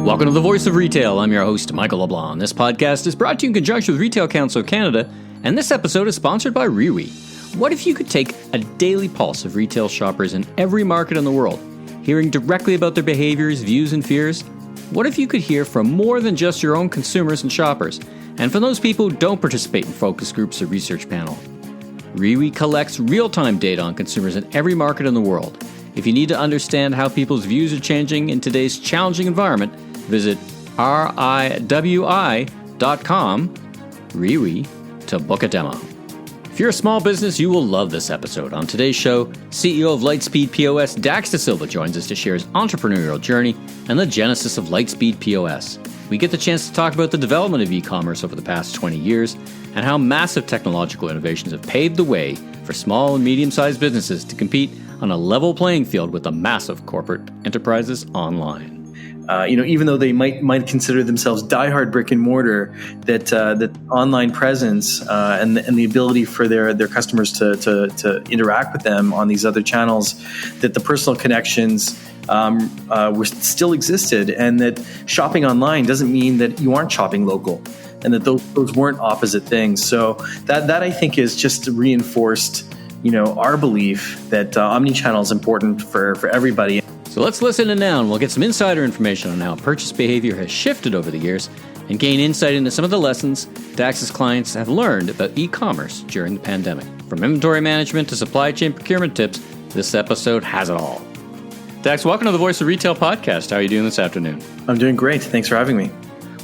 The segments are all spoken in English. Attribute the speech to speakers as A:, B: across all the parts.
A: Welcome to The Voice of Retail. I'm your host, Michael LeBlanc. This podcast is brought to you in conjunction with Retail Council of Canada, and this episode is sponsored by Rewe. What if you could take a daily pulse of retail shoppers in every market in the world, hearing directly about their behaviors, views, and fears? What if you could hear from more than just your own consumers and shoppers, and from those people who don't participate in focus groups or research panel? Rewe collects real-time data on consumers in every market in the world. If you need to understand how people's views are changing in today's challenging environment, visit riwi.com, Rewe, to book a demo. If you're a small business, you will love this episode. On today's show, CEO of Lightspeed POS, Dax DaSilva, joins us to share his entrepreneurial journey and the genesis of Lightspeed POS. We get the chance to talk about the development of e-commerce over the past 20 years and how massive technological innovations have paved the way for small and medium-sized businesses to compete on a level playing field with the massive corporate enterprises online.
B: Even though they might consider themselves diehard brick and mortar, that online presence and the ability for their customers to interact with them on these other channels, that the personal connections were still existed, and that shopping online doesn't mean that you aren't shopping local, and that those weren't opposite things. So that I think is just reinforced, our belief that omnichannel is important for everybody.
A: So let's listen in now, and we'll get some insider information on how purchase behavior has shifted over the years and gain insight into some of the lessons Dax's clients have learned about e-commerce during the pandemic. From inventory management to supply chain procurement tips, this episode has it all. Dax, welcome to the Voice of Retail podcast. How are you doing this afternoon?
B: I'm doing great. Thanks for having me.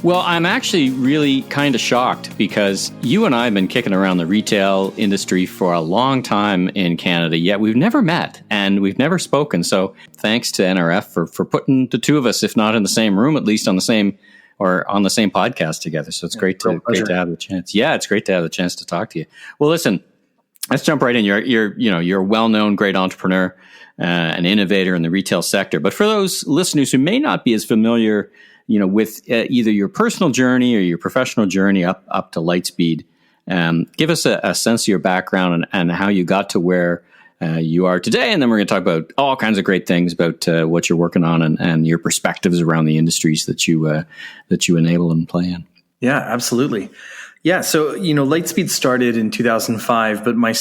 A: Well, I'm actually really kind of shocked because you and I have been kicking around the retail industry for a long time in Canada, yet we've never met and we've never spoken. So thanks to NRF for putting the two of us, if not in the same room, at least on the same podcast together. So it's great to have the chance. Yeah, it's great to have the chance to talk to you. Well, listen, let's jump right in. You're a well-known great entrepreneur, an innovator in the retail sector. But for those listeners who may not be as familiar with either your personal journey or your professional journey up to Lightspeed, give us a sense of your background and how you got to where you are today. And then we're going to talk about all kinds of great things about what you're working on and your perspectives around the industries that you enable and play in.
B: Yeah, absolutely. Yeah. So, Lightspeed started in 2005, but my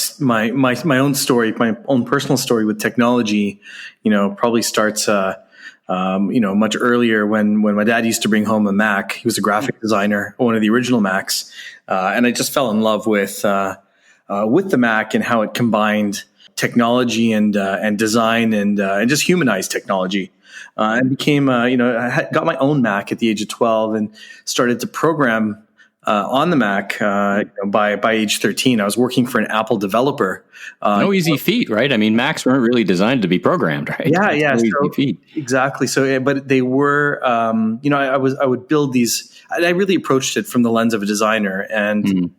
B: own story, my own personal story with technology, probably starts much earlier when my dad used to bring home a Mac. He was a graphic designer, one of the original Macs. And I just fell in love with the Mac and how it combined technology and design and just humanized technology. And became, I got my own Mac at the age of 12 and started to program on the Mac by age 13. I was working for an Apple developer.
A: No easy feat, right? I mean, Macs weren't really designed to be programmed, right?
B: Yeah. No easy feat. Exactly. So, but they were, I would build these. I really approached it from the lens of a designer and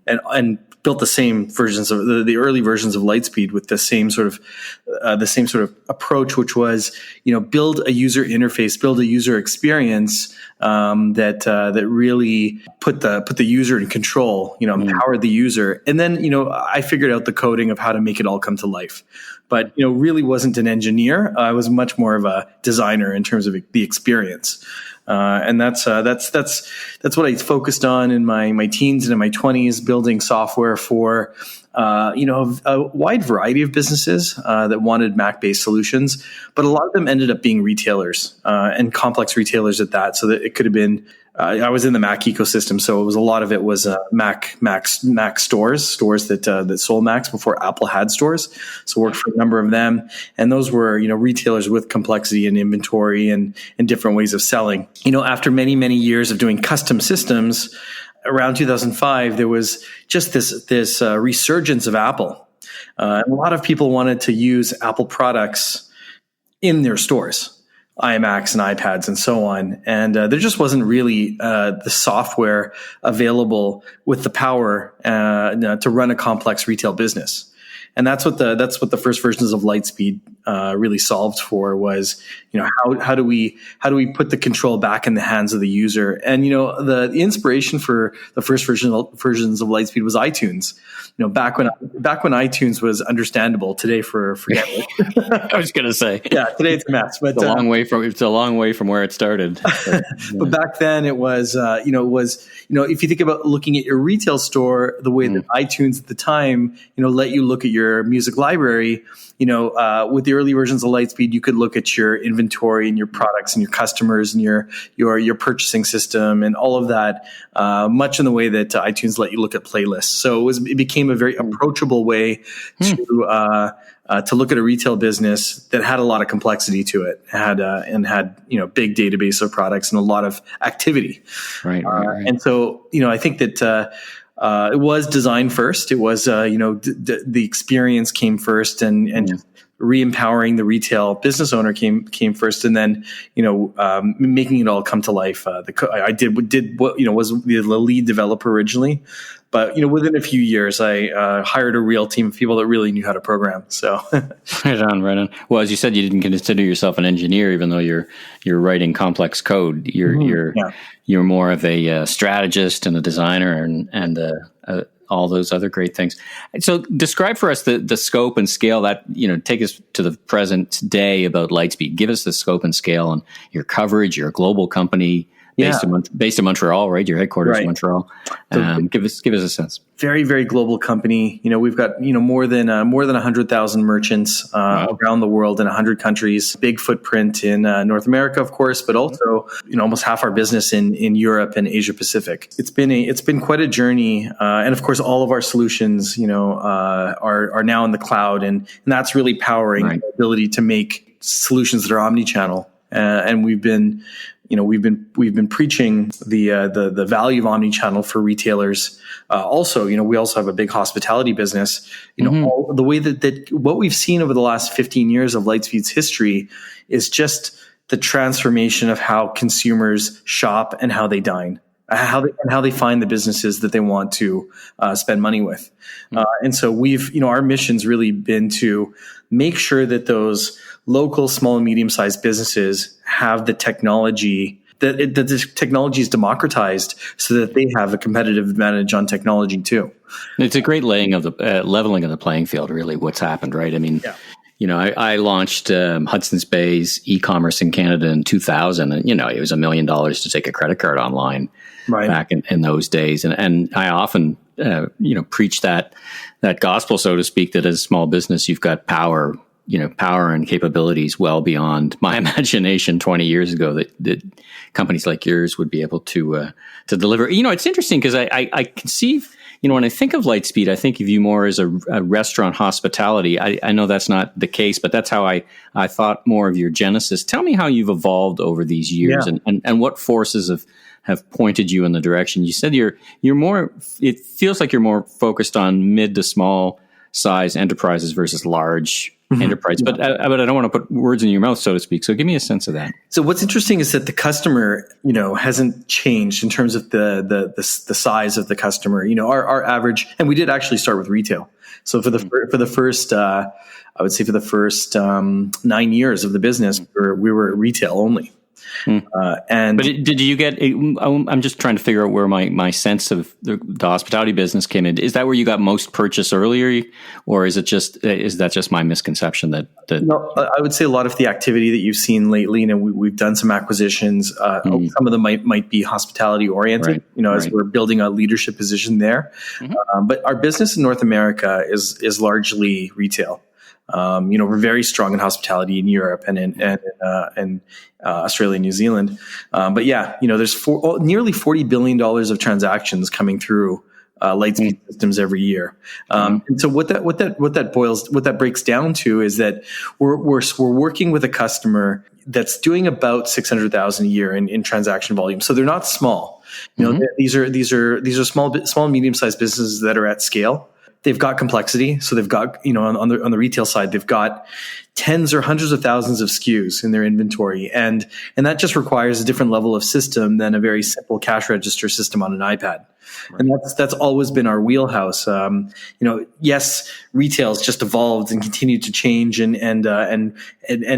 B: built the same versions of the early versions of Lightspeed with the same sort of approach, which was, build a user interface, build a user experience that really put the user in control, empowered the user. And then, I figured out the coding of how to make it all come to life. But, really wasn't an engineer. I was much more of a designer in terms of the experience. And that's what I focused on in my teens and in my 20s, building software for, a wide variety of businesses that wanted Mac-based solutions. But a lot of them ended up being retailers and complex retailers at that. So that it could have been, I was in the Mac ecosystem, so a lot of it was Mac stores that sold Macs before Apple had stores. So worked for a number of them, and those were retailers with complexity and inventory and different ways of selling. After many years of doing custom systems, around 2005 there was just this resurgence of Apple. A lot of people wanted to use Apple products in their stores. iMacs and iPads and so on. And there just wasn't really the software available with the power to run a complex retail business. And that's what the first versions of Lightspeed really solved for, was, how do we put the control back in the hands of the user? And the inspiration for the first versions of Lightspeed was iTunes. Back when iTunes was understandable. Today, forget it.
A: I was going to say,
B: yeah, today it's a mess. But
A: it's a long way from where it started.
B: But back then it was, if you think about looking at your retail store, the way that iTunes at the time, let you look at your music library, with the early versions of Lightspeed, you could look at your inventory and your products and your customers and your purchasing system and all of that, much in the way that iTunes let you look at playlists. So it became a very approachable way to look at a retail business that had a lot of complexity to it, had big database of products and a lot of activity. Right. And so, I think that it was design first. It was, the experience came first, and just re-empowering the retail business owner came first, and then making it all come to life. I did what was the lead developer originally, but within a few years I hired a real team of people that really knew how to program. So
A: right on. Well, as you said, you didn't consider yourself an engineer, even though you're writing complex code. You're more of a strategist and a designer and all those other great things. So describe for us the scope and scale that, take us to the present day about Lightspeed. Give us the scope and scale and your coverage. You're a global company based in Montreal, right? Your headquarters in Montreal. Give us a sense.
B: Very, very global company. We've got, more than 100,000 merchants around the world in 100 countries. Big footprint in North America, of course, but also, almost half our business in Europe and Asia Pacific. It's been quite a journey. And of course, all of our solutions, are now in the cloud, and that's really powering the ability to make solutions that are omni-channel. And we've been preaching the value of omnichannel for retailers. Also, we also have a big hospitality business. All the way that what we've seen over the last 15 years of Lightspeed's history is just the transformation of how consumers shop and how they dine, how they find the businesses that they want to spend money with. And so our mission's really been to make sure that those local, small and medium-sized businesses have the technology, that the technology is democratized so that they have a competitive advantage on technology too.
A: It's a great leveling of the playing field, really, what's happened, right? I mean, I launched Hudson's Bay's eCommerce in Canada in 2000, and, it was $1 million to take a credit card online back in those days. And I often, preach that gospel, so to speak, that as a small business, you've got power and capabilities well beyond my imagination 20 years ago that companies like yours would be able to deliver. It's interesting because I conceive, when I think of Lightspeed, I think of you more as a restaurant hospitality. I know that's not the case, but that's how I thought more of your genesis. Tell me how you've evolved over these years and what forces have pointed you in the direction. You said you're more, it feels like you're more focused on mid to small size enterprises versus large enterprise, but I don't want to put words in your mouth, so to speak. So give me a sense of that.
B: So what's interesting is that the customer, hasn't changed in terms of the size of the customer. Our average, and we did actually start with retail. So for the first, I would say for the first 9 years of the business, we were retail only. But did you get? I'm just trying to figure out where my sense of the hospitality business came in. Is that where you got most purchase earlier, or is that just my misconception that? No, I would say a lot of the activity that you've seen lately. We've done some acquisitions. Some of them might be hospitality oriented. As we're building a leadership position there. But our business in North America is largely retail. We're very strong in hospitality in Europe and in Australia and New Zealand. But there's nearly $40 billion of transactions coming through Lightspeed systems every year. And so what that breaks down to is that we're working with a customer that's doing about 600,000 a year in transaction volume. So they're not small. These are small medium-sized businesses that are at scale. They've got complexity. So they've got, on the retail side, they've got tens or hundreds of thousands of SKUs in their inventory. And that just requires a different level of system than a very simple cash register system on an iPad. Right. And that's always been our wheelhouse. Yes, retail's just evolved and continued to change, and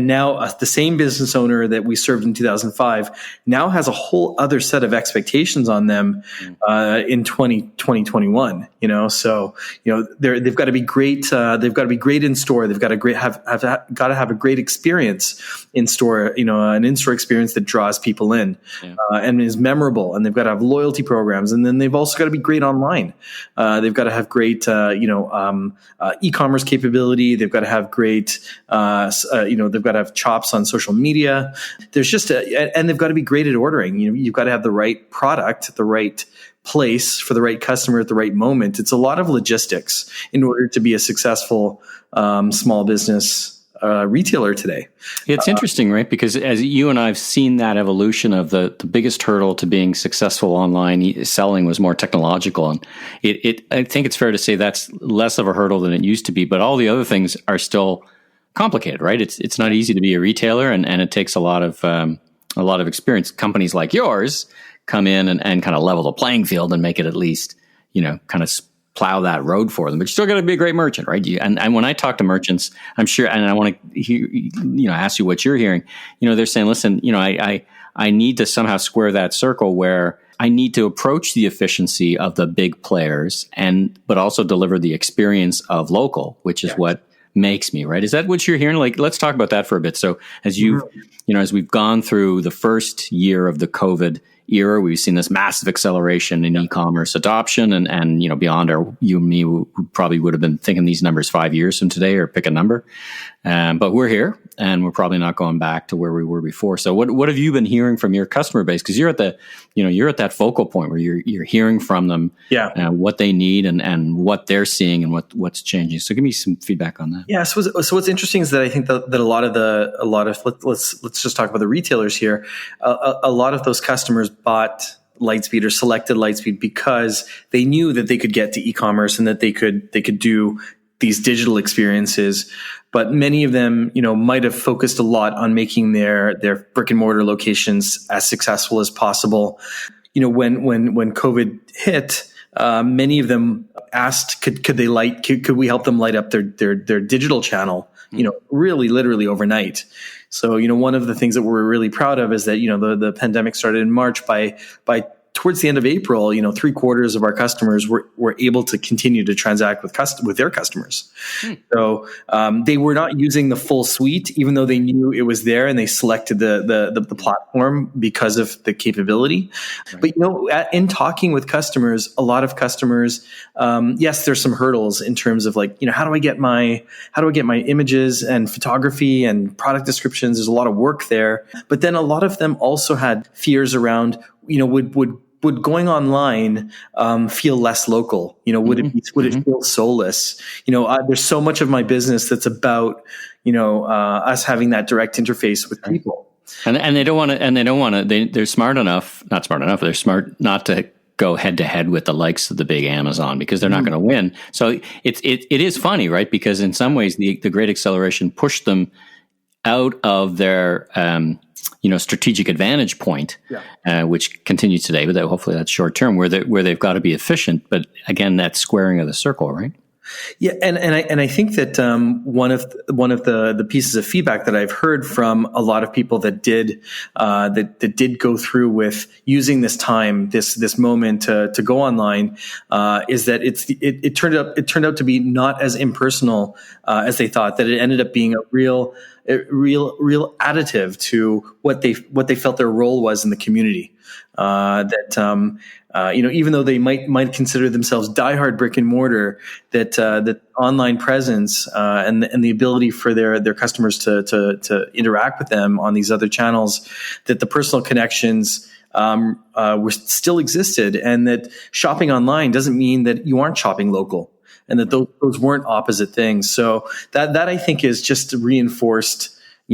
B: now the same business owner that we served in 2005 now has a whole other set of expectations on them in 2021. So they've got to be great. They've got to be great in store. They've got to got to have a great experience in store. An in-store experience that draws people in and is memorable. And they've got to have loyalty programs, and then they've also got to be great online. They've got to have great, e-commerce capability. They've got to have great, they've got to have chops on social media. And they've got to be great at ordering. You've got to have the right product at the right place for the right customer at the right moment. It's a lot of logistics in order to be a successful small business retailer today.
A: It's interesting, right? Because as you and I have seen that evolution of the biggest hurdle to being successful online selling was more technological. And I think it's fair to say that's less of a hurdle than it used to be, but all the other things are still complicated, right? It's not easy to be a retailer, and it takes a lot of experience. Companies like yours come in and kind of level the playing field and make it at least, kind of plow that road for them, but you still got to be a great merchant, right? And when I talk to merchants, I'm sure, and I want to hear, ask you what you're hearing. They're saying, listen, I need to somehow square that circle where I need to approach the efficiency of the big players but also deliver the experience of local, which is what makes me, right? Is that what you're hearing? Like, let's talk about that for a bit. So as as we've gone through the first year of the COVID era, we've seen this massive acceleration in e-commerce adoption, and beyond you and me, we probably would have been thinking these numbers 5 years from today, or pick a number. But we're here, and we're probably not going back to where we were before. So what have you been hearing from your customer base? Because you're at that focal point where you're hearing from them, what they need and what they're seeing and what's changing. So give me some feedback on that.
B: Yeah. So what's interesting is that I think that a lot of let's just talk about the retailers here. A lot of those customers bought Lightspeed or selected Lightspeed because they knew that they could get to e-commerce and that they could do these digital experiences. But many of them, might have focused a lot on making their brick and mortar locations as successful as possible. When COVID hit, many of them asked, could we help them light up their digital channel, really literally overnight. So, one of the things that we're really proud of is that, the pandemic started in March. By towards the end of April, 3/4 of our customers were able to continue to transact with their customers. So they were not using the full suite, even though they knew it was there, and they selected the platform because of the capability. Right. But in talking with customers, a lot of customers, yes, there's some hurdles in terms of how do I get my images and photography and product descriptions? There's a lot of work there, but then a lot of them also had fears around, would going online feel less local? Would it feel soulless? There's so much of my business that's about us having that direct interface with people.
A: And they don't want to. They're smart enough, not smart enough. They're smart not to go head to head with the likes of the big Amazon, because they're not going to win. So it is funny, right? Because in some ways the Great Acceleration pushed them out of their strategic advantage point, which continues today, but hopefully that's short term, where they've got to be efficient. But again, that squaring of the circle, right?
B: Yeah, and I think that one of the pieces of feedback that I've heard from a lot of people that did go through with using this time, this moment to go online, is that it turned out to be not as impersonal as they thought. That it ended up being a real additive to what they felt their role was in the community. Even though they might consider themselves diehard brick and mortar, that online presence and the ability for their customers to interact with them on these other channels, that the personal connections were still existed, and that shopping online doesn't mean that you aren't shopping local, and that those weren't opposite things. So that I think is just reinforced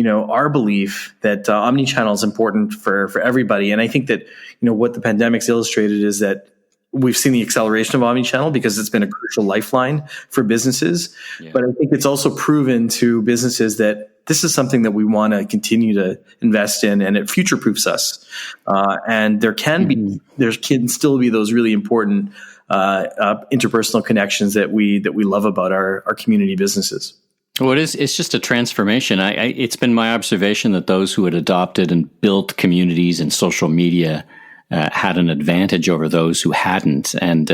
B: our belief that omnichannel is important for everybody. And I think that what the pandemic's illustrated is that we've seen the acceleration of omnichannel because it's been a crucial lifeline for businesses. Yeah. But I think it's also proven to businesses that this is something that we want to continue to invest in, and it future-proofs us. And there can still be those really important interpersonal connections that we love about our community businesses.
A: Well, it's just a transformation. It's been my observation that those who had adopted and built communities and social media had an advantage over those who hadn't. And,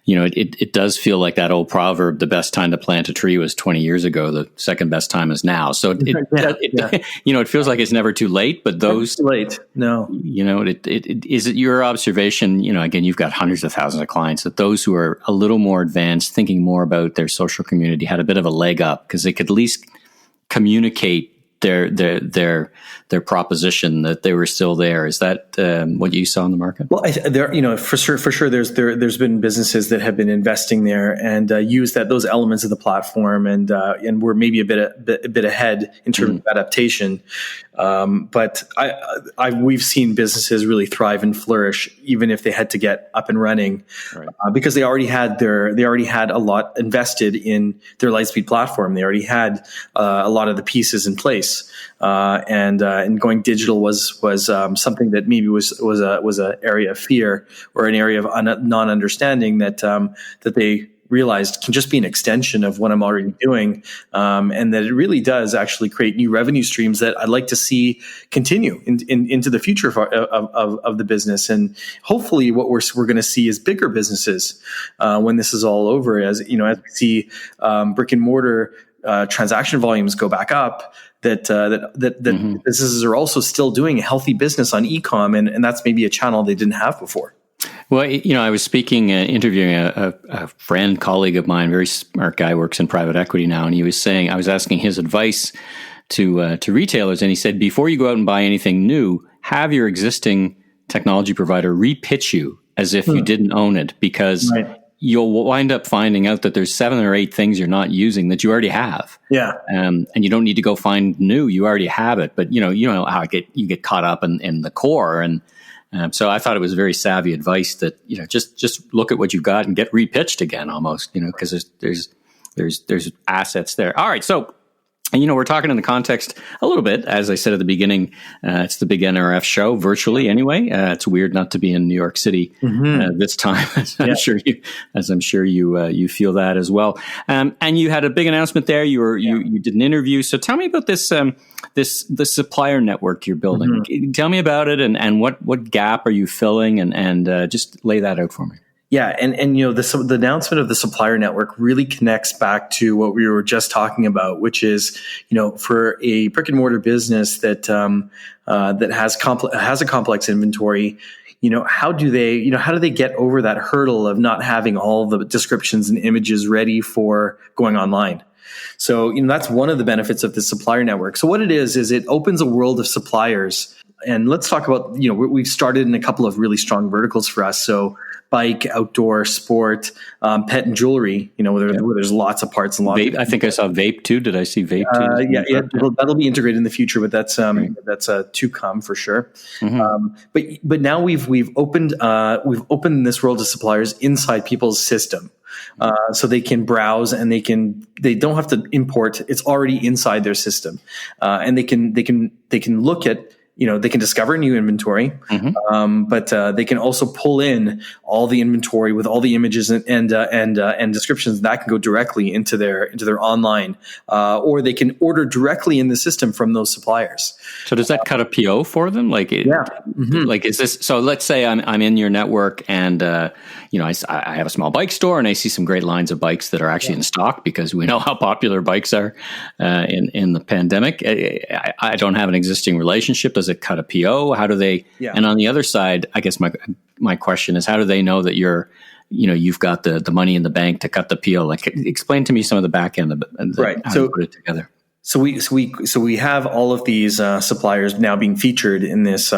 A: it does feel like that old proverb, the best time to plant a tree was 20 years ago. The second best time is now. So it feels like it's never too late, but those
B: too late. No,
A: is it your observation, again, you've got hundreds of thousands of clients, that those who are a little more advanced, thinking more about their social community, had a bit of a leg up because they could at least communicate their proposition that they were still there. Is that what you saw in the market?
B: Well, for sure, there's been businesses that have been investing there and used those elements of the platform, and we're maybe a bit ahead in terms of adaptation. But we've seen businesses really thrive and flourish even if they had to get up and running, right. Because they already had a lot invested in their Lightspeed platform. They already had a lot of the pieces in place. And going digital was something that maybe was an area of fear or an area of non-understanding that they realized can just be an extension of what I'm already doing, and that it really does actually create new revenue streams that I'd like to see continue into the future of the business. And hopefully, what we're going to see is bigger businesses when this is all over. As we see brick and mortar transaction volumes go back up, that businesses are also still doing a healthy business on e-com, and that's maybe a channel they didn't have before.
A: Well, I was interviewing a friend, colleague of mine, very smart guy, works in private equity now, and he was saying, I was asking his advice to retailers, and he said, before you go out and buy anything new, have your existing technology provider repitch you as if you didn't own it, because you'll wind up finding out that there's 7 or 8 things you're not using that you already have.
B: Yeah. And
A: you don't need to go find new. You already have it. But you know how you get caught up in the core. And so I thought it was very savvy advice that, just look at what you've got and get repitched again almost, because there's assets there. All right. So, we're talking in the context a little bit, as I said at the beginning, it's the big NRF show, virtually anyway. It's weird not to be in New York City this time, as I'm sure you feel that as well. And you had a big announcement there. You did an interview. So tell me about this the supplier network you're building. Tell me about it and what gap are you filling, and just lay that out for me.
B: Yeah, and the announcement of the supplier network really connects back to what we were just talking about, which is for a brick and mortar business that has a complex inventory, how do they get over that hurdle of not having all the descriptions and images ready for going online? So that's one of the benefits of the supplier network. So what it is it opens a world of suppliers, and let's talk about we've started in a couple of really strong verticals for us. So bike, outdoor, sport, pet and jewelry, where there's lots of parts and lots
A: vape. I think I saw vape too. Did I see vape too?
B: Yeah, that'll be integrated in the future, but that's to come for sure. But now we've opened this world of suppliers inside people's system. So they can browse and they don't have to import. It's already inside their system. And they can look at, they can discover new inventory, but they can also pull in all the inventory with all the images and descriptions that can go directly into their online, or they can order directly in the system from those suppliers.
A: So does that cut a PO for them? Like is this? So let's say I'm in your network and I have a small bike store and I see some great lines of bikes that are actually in stock because we know how popular bikes are in the pandemic. I don't have an existing relationship. Does it cut a PO? How do they? Yeah. And on the other side, I guess my question is, how do they know that you've got the money in the bank to cut the PO? Like, explain to me some of the back end of it, right? How you put it together.
B: So we have all of these suppliers now being featured in this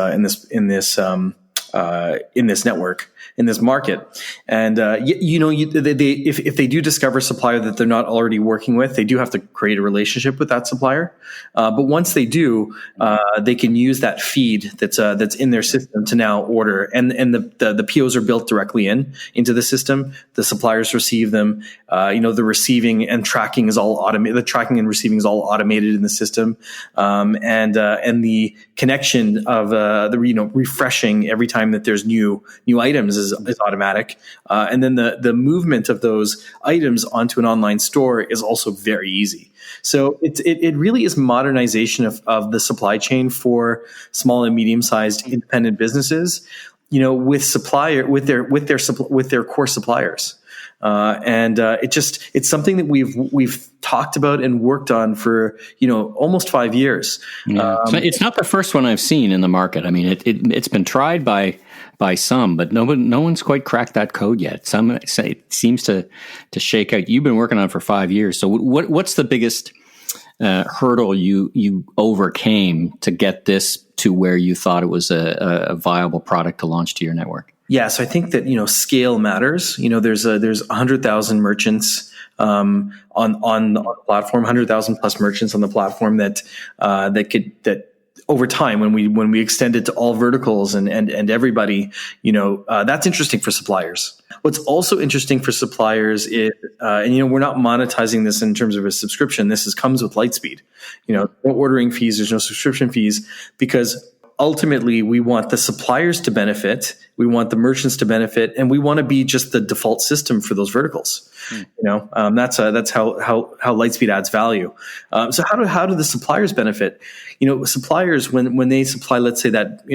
B: network. in this market. And if they do discover a supplier that they're not already working with, they do have to create a relationship with that supplier. But once they do, they can use that feed that's in their system to now order, and the POs are built directly into the system. The suppliers receive them. The receiving and tracking is all automated. The tracking and receiving is all automated in the system, and the connection of refreshing every time that there's new items is automatic, and then the movement of those items onto an online store is also very easy. So it really is modernization of the supply chain for small and medium sized independent businesses, with their core suppliers. It's something that we've talked about and worked on for almost 5 years.
A: Yeah. It's not the first one I've seen in the market. I mean, it's been tried by some, but no one's quite cracked that code yet. Some say it seems to shake out. You've been working on it for 5 years. So what's the biggest hurdle you overcame to get this to where you thought it was a viable product to launch to your network?
B: Yeah, so I think that scale matters. There's 100,000 merchants on the platform, 100,000 plus merchants on the platform that over time, when we extend it to all verticals and everybody, that's interesting for suppliers. What's also interesting for suppliers is, we're not monetizing this in terms of a subscription. This comes with Lightspeed. No ordering fees, there's no subscription fees, because ultimately we want the suppliers to benefit, we want the merchants to benefit, and we want to be just the default system for those verticals. That's how Lightspeed adds value. So how do the suppliers benefit? Suppliers, when they supply, let's say that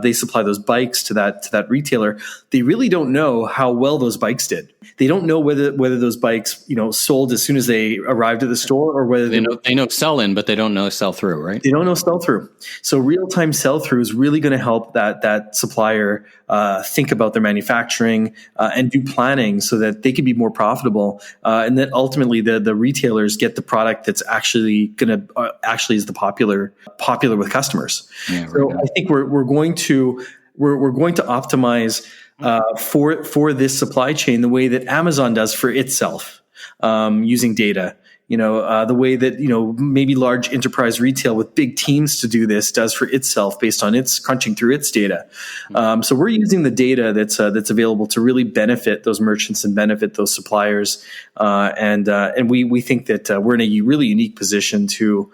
B: they supply those bikes to that retailer, they really don't know how well those bikes did. They don't know whether those bikes sold as soon as they arrived at the store, or whether
A: they know sell in, but they don't know sell through, right?
B: They don't know sell through. So real time sell through is really going to help that supplier think about their manufacturing and do planning so that they can be more profitable, and that ultimately the retailers get the product that's actually is the popular with customers. Yeah, so I think we're going to optimize for this supply chain the way that Amazon does for itself, using data. The way that, maybe large enterprise retail with big teams to do this does for itself based on its crunching through its data. So we're using the data that's available to really benefit those merchants and benefit those suppliers. And we think that we're in a really unique position to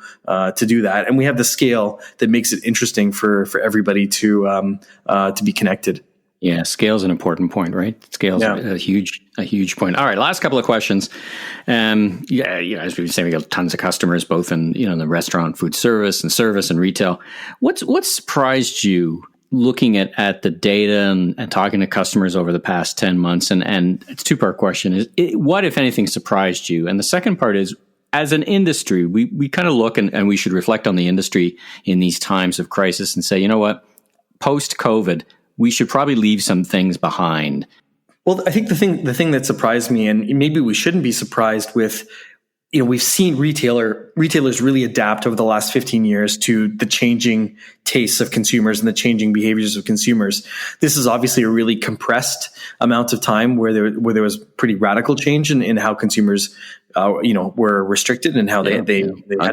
B: do that. And we have the scale that makes it interesting for everybody to be connected.
A: Yeah, scale is an important point, right? Scale is a huge point. All right, last couple of questions. As we've been saying, we got tons of customers, both in the restaurant, food service and retail. What surprised you looking at the data and talking to customers over the past 10 months? And it's a two-part question: what, if anything, surprised you? And the second part is, as an industry, we kind of look and we should reflect on the industry in these times of crisis and say, you know what, post-COVID, we should probably leave some things behind.
B: Well, I think the thing that surprised me, and maybe we shouldn't be surprised with, we've seen retailers really adapt over the last 15 years to the changing tastes of consumers and the changing behaviors of consumers. This is obviously a really compressed amount of time where there was pretty radical change in how consumers were restricted and how they had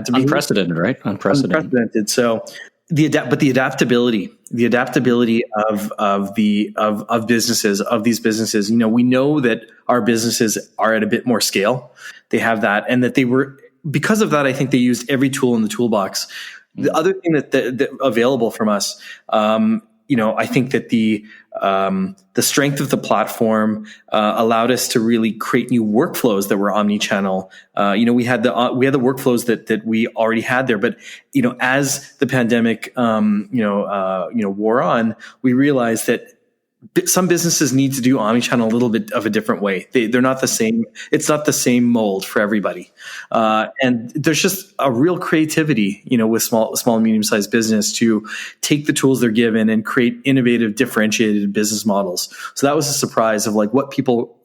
B: to be
A: unprecedented, right? Unprecedented.
B: So the adaptability of these businesses, we know that our businesses are at a bit more scale. They have that, and that because of that, I think they used every tool in the toolbox. The other thing that available from us, I think that the strength of the platform allowed us to really create new workflows that were omni-channel. We had the workflows that we already had there, but as the pandemic wore on, we realized that some businesses need to do omnichannel a little bit of a different way. They're not the same. It's not the same mold for everybody. And there's just a real creativity, with small and medium sized business to take the tools they're given and create innovative, differentiated business models. So that was a surprise of what people,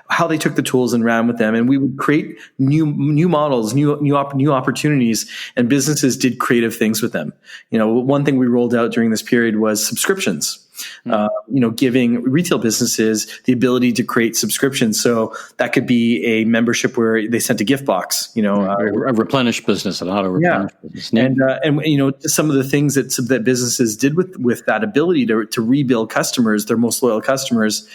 B: how they took the tools and ran with them. And we would create new models, new opportunities, and businesses did creative things with them. One thing we rolled out during this period was subscriptions. giving retail businesses the ability to create subscriptions. So that could be a membership where they sent a gift box,
A: a replenish business, an auto replenish business.
B: And some of the things that businesses did with that ability to rebuild customers, their most loyal customers,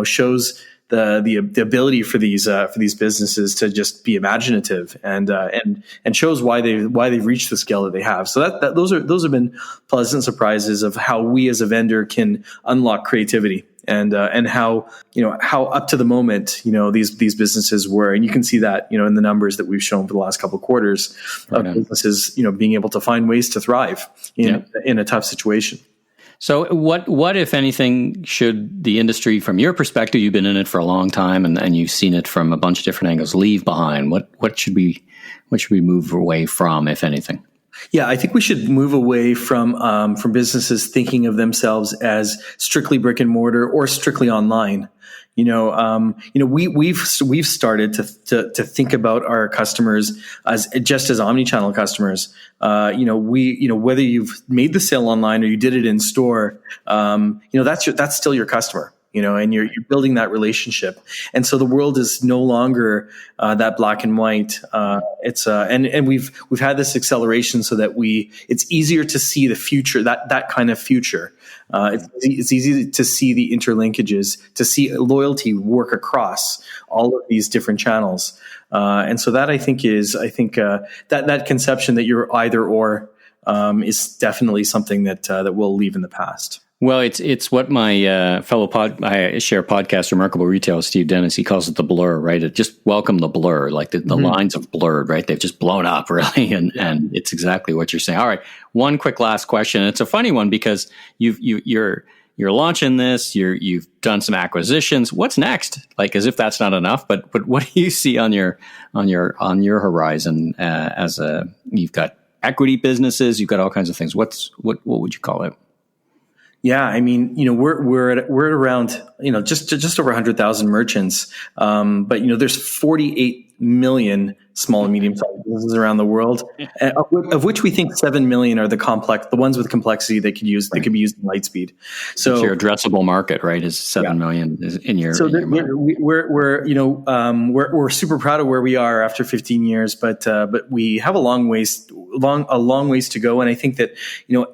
B: shows the ability for these businesses to just be imaginative and shows why they've reached the scale that they have. So those have been pleasant surprises of how we as a vendor can unlock creativity and how up to the moment these businesses were, and you can see that in the numbers that we've shown for the last couple of quarters of businesses being able to find ways to thrive in a tough situation.
A: So what, if anything, should the industry, from your perspective, you've been in it for a long time and you've seen it from a bunch of different angles, leave behind? What should we move away from, if anything?
B: Yeah, I think we should move away from businesses thinking of themselves as strictly brick and mortar or strictly online. We've started to think about our customers as omni-channel customers. Whether you've made the sale online or you did it in store, that's still your customer. And you're building that relationship. And so the world is no longer that black and white. And we've had this acceleration so that it's easier to see the future, that kind of future. It's easy to see the interlinkages, to see loyalty work across all of these different channels. And so that I think that conception that you're either or is definitely something that we'll leave in the past.
A: Well, it's what my fellow I share podcast, Remarkable Retail, Steve Dennis, he calls it the blur, right? It just welcome the blur, like the lines have blurred, right? They've just blown up, really, and it's exactly what you're saying. All right, one quick last question. It's a funny one because you're launching this, you've done some acquisitions. What's next? Like, as if that's not enough, but what do you see on your horizon you've got equity businesses, you've got all kinds of things. What would you call it?
B: Yeah, I mean, we're at around, just over 100,000 merchants. But there's 48 million small and medium-sized businesses around the world, of which we think 7 million are the ones with complexity that could be used in Lightspeed. So
A: it's your addressable market, right? Is 7 million is in your. So
B: we're super proud of where we are after 15 years, but we have a long ways to go. And I think that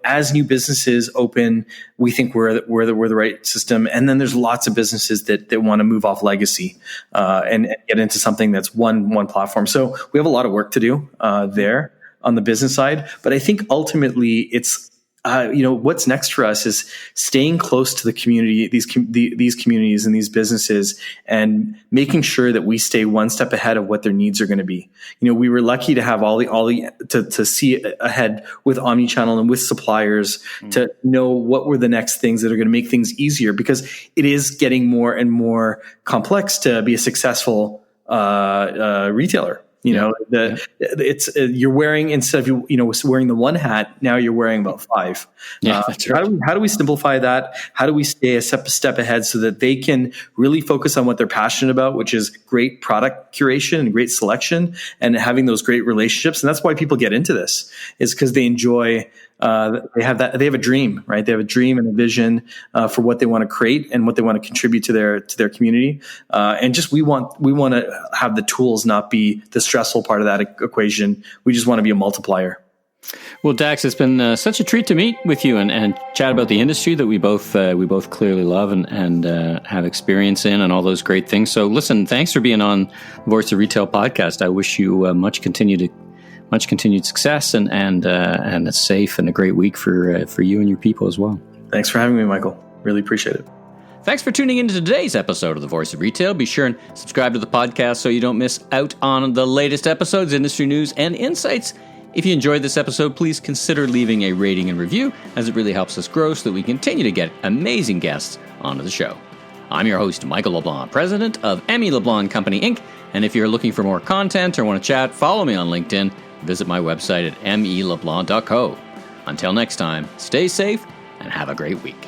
B: as new businesses open, we think we're the right system. And then there's lots of businesses that want to move off legacy and get into something that's one platform. So we have a lot of work to do there on the business side. But I think ultimately it's what's next for us is staying close to the community, these communities and these businesses, and making sure that we stay one step ahead of what their needs are going to be. We were lucky to have to see ahead with omnichannel and with suppliers to know what were the next things that are going to make things easier, because it is getting more and more complex to be a successful retailer. It's you're wearing, instead of wearing the one hat, now you're wearing about five. That's right. How do we simplify that? How do we stay a step ahead so that they can really focus on what they're passionate about, which is great product curation and great selection and having those great relationships? And that's why people get into this, is because they enjoy. They have a dream, right? They have a dream and a vision for what they want to create and what they want to contribute to their community. And just we want to have the tools not be the stressful part of that equation. We just want to be a multiplier.
A: Well, Dax, it's been such a treat to meet with you and chat about the industry that we both clearly love and have experience in, and all those great things. So, listen, thanks for being on Voice of Retail podcast. I wish you much continued success and a safe and a great week for you and your people as well.
B: Thanks for having me, Michael. Really appreciate it.
A: Thanks for tuning into today's episode of The Voice of Retail. Be sure and subscribe to the podcast so you don't miss out on the latest episodes, industry news, and insights. If you enjoyed this episode, please consider leaving a rating and review, as it really helps us grow so that we continue to get amazing guests onto the show. I'm your host, Michael LeBlanc, president of Emmy LeBlanc Company, Inc. And if you're looking for more content or want to chat, follow me on LinkedIn. Visit my website at meleblanc.co. Until next time, stay safe and have a great week.